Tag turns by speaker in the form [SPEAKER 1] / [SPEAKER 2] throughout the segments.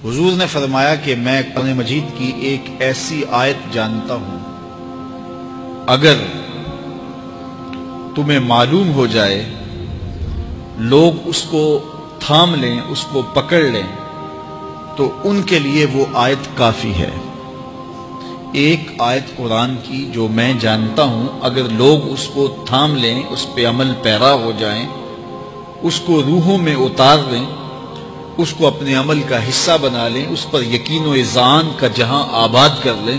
[SPEAKER 1] حضور نے فرمایا کہ میں قرآن مجید کی ایک ایسی آیت جانتا ہوں، اگر تمہیں معلوم ہو جائے، لوگ اس کو تھام لیں، اس کو پکڑ لیں، تو ان کے لیے وہ آیت کافی ہے۔ ایک آیت قرآن کی جو میں جانتا ہوں، اگر لوگ اس کو تھام لیں، اس پہ عمل پیرا ہو جائیں، اس کو روحوں میں اتار لیں، اس کو اپنے عمل کا حصہ بنا لیں، اس پر یقین و اذعان کا جہاں آباد کر لیں،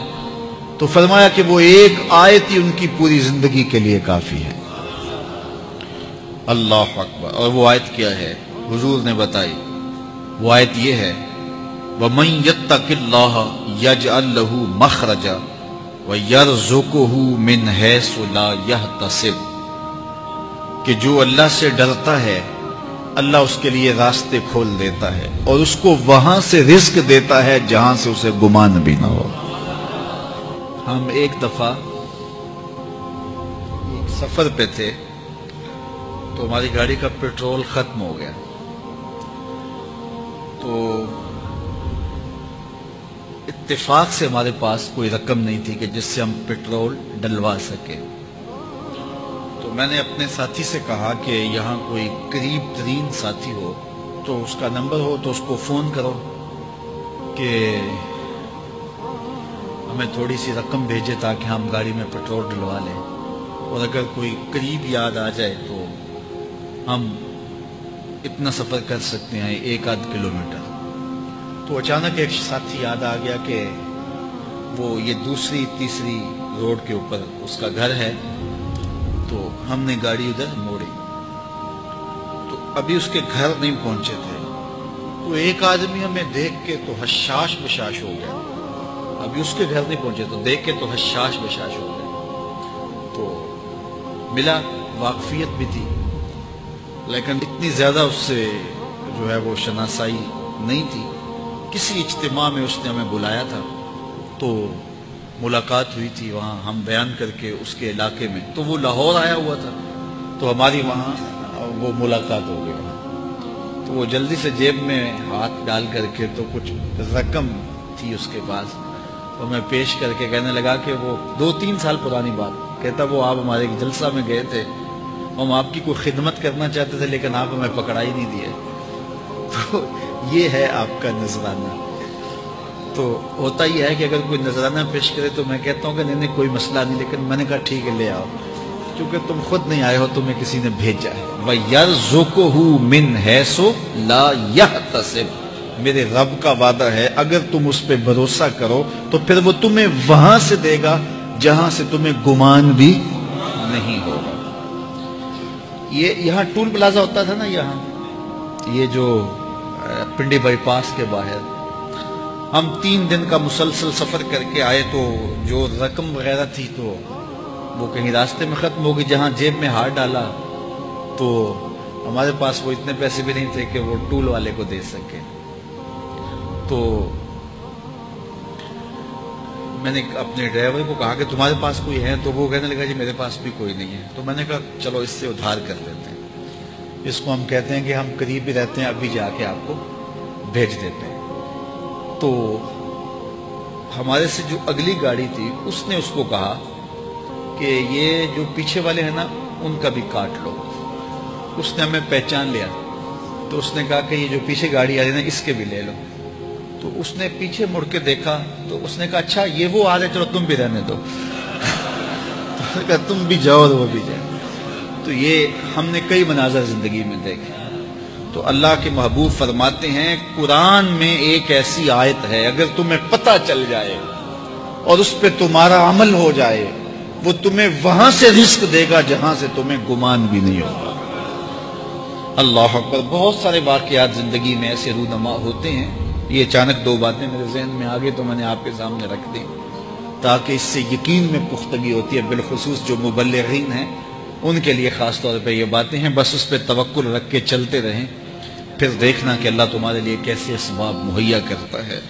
[SPEAKER 1] تو فرمایا کہ وہ ایک آیت ہی ان کی پوری زندگی کے لیے کافی ہے۔ اللہ اکبر۔ اور وہ آیت کیا ہے؟ حضور نے بتائی، وہ آیت یہ ہے، وَمَن يَتَّقِ اللَّهَ يَجْعَل لَّهُ مَخْرَجًا وَيَرْزُقْهُ مِنْ حَيْثُ لَا يَحْتَسِبُ، کہ جو اللہ سے ڈرتا ہے، اللہ اس کے لیے راستے کھول دیتا ہے اور اس کو وہاں سے رزق دیتا ہے جہاں سے اسے گمان بھی نہ ہو۔ ہم ایک دفعہ ایک سفر پہ تھے، تو ہماری گاڑی کا پیٹرول ختم ہو گیا، تو اتفاق سے ہمارے پاس کوئی رقم نہیں تھی کہ جس سے ہم پیٹرول ڈلوا سکے۔ تو میں نے اپنے ساتھی سے کہا کہ یہاں کوئی قریب ترین ساتھی ہو تو اس کا نمبر ہو تو اس کو فون کرو کہ ہمیں تھوڑی سی رقم بھیجے تاکہ ہم گاڑی میں پیٹرول ڈلوا لیں، اور اگر کوئی قریب یاد آ جائے تو ہم اتنا سفر کر سکتے ہیں، 1-8 کلومیٹر۔ تو اچانک ایک ساتھی یاد آ گیا کہ وہ یہ دوسری تیسری روڈ کے اوپر اس کا گھر ہے، تو ہم نے گاڑی ادھر موڑی، تو ابھی اس کے گھر نہیں پہنچے تھے، تو ایک آدمی ہمیں دیکھ کے تو حشاش بشاش ہو گیا۔ ابھی اس کے گھر نہیں پہنچے تو دیکھ کے تو حشاش بشاش ہو گیا۔ تو ملا، واقفیت بھی تھی، لیکن اتنی زیادہ اس سے جو ہے وہ شناسائی نہیں تھی۔ کسی اجتماع میں اس نے ہمیں بلایا تھا، تو ملاقات ہوئی تھی وہاں، ہم بیان کر کے اس کے علاقے میں، تو وہ لاہور آیا ہوا تھا، تو ہماری وہاں وہ ملاقات ہو گئی وہاں۔ تو وہ جلدی سے جیب میں ہاتھ ڈال کر کے تو کچھ رقم تھی اس کے پاس، تو میں پیش کر کے کہنے لگا کہ وہ 2-3 سال پرانی بات، کہتا وہ آپ ہمارے ایک جلسہ میں گئے تھے، ہم آپ کی کوئی خدمت کرنا چاہتے تھے لیکن آپ ہمیں پکڑا ہی نہیں دیے۔ تو یہ ہے آپ کا نذرانہ۔ تو ہوتا یہ ہے کہ اگر کوئی نذرانہ پیش کرے تو میں کہتا ہوں کہ نہیں کوئی مسئلہ نہیں، لیکن میں نے کہا ٹھیک ہے لے آؤ، کیونکہ تم خود نہیں آئے ہو، تمہیں کسی نے بھیجا ہے۔ وَيَرْزُقُهُ مِنْ حَيْثُ لَا يَحْتَسِبُ، میرے رب کا وعدہ ہے اگر تم اس پہ بھروسہ کرو تو پھر وہ تمہیں وہاں سے دے گا جہاں سے تمہیں گمان بھی نہیں ہوگا۔ یہاں ٹول پلازا ہوتا تھا نا، یہاں یہ جو پنڈی بائی پاس کے باہر، ہم 3 دن کا مسلسل سفر کر کے آئے، تو جو رقم وغیرہ تھی تو وہ کہیں راستے میں ختم ہو گئی۔ جہاں جیب میں ہاتھ ڈالا تو ہمارے پاس وہ اتنے پیسے بھی نہیں تھے کہ وہ ٹول والے کو دے سکے۔ تو میں نے اپنے ڈرائیور کو کہا کہ تمہارے پاس کوئی ہے، تو وہ کہنے لگا جی میرے پاس بھی کوئی نہیں ہے۔ تو میں نے کہا چلو اس سے ادھار کر لیتے ہیں، اس کو ہم کہتے ہیں کہ ہم قریب ہی رہتے ہیں، ابھی جا کے آپ کو بھیج دیتے ہیں۔ تو ہمارے سے جو اگلی گاڑی تھی اس نے اس کو کہا کہ یہ جو پیچھے والے ہیں نا ان کا بھی کاٹ لو۔ اس نے ہمیں پہچان لیا، تو اس نے کہا کہ یہ جو پیچھے گاڑی آ رہی ہے نا اس کے بھی لے لو۔ تو اس نے پیچھے مڑ کے دیکھا تو اس نے کہا اچھا یہ وہ آ رہے، چلو تم بھی رہنے دو۔ تو کہا تم بھی جاؤ اور وہ بھی جائے۔ تو یہ ہم نے کئی مناظر زندگی میں دیکھے۔ تو اللہ کے محبوب فرماتے ہیں قرآن میں ایک ایسی آیت ہے، اگر تمہیں پتہ چل جائے اور اس پہ تمہارا عمل ہو جائے، وہ تمہیں وہاں سے رزق دے گا جہاں سے تمہیں گمان بھی نہیں ہوگا۔ اللہ اکبر۔ بہت سارے واقعات زندگی میں ایسے رونما ہوتے ہیں۔ یہ اچانک 2 باتیں میرے ذہن میں آ گئی تو میں نے آپ کے سامنے رکھ دی، تاکہ اس سے یقین میں پختگی ہوتی ہے، بالخصوص جو مبلغین ہیں ان کے لیے خاص طور پہ یہ باتیں ہیں۔ بس اس پہ توکل رکھ کے چلتے رہیں، پھر دیکھنا کہ اللہ تمہارے لیے کیسے اسباب مہیا کرتا ہے۔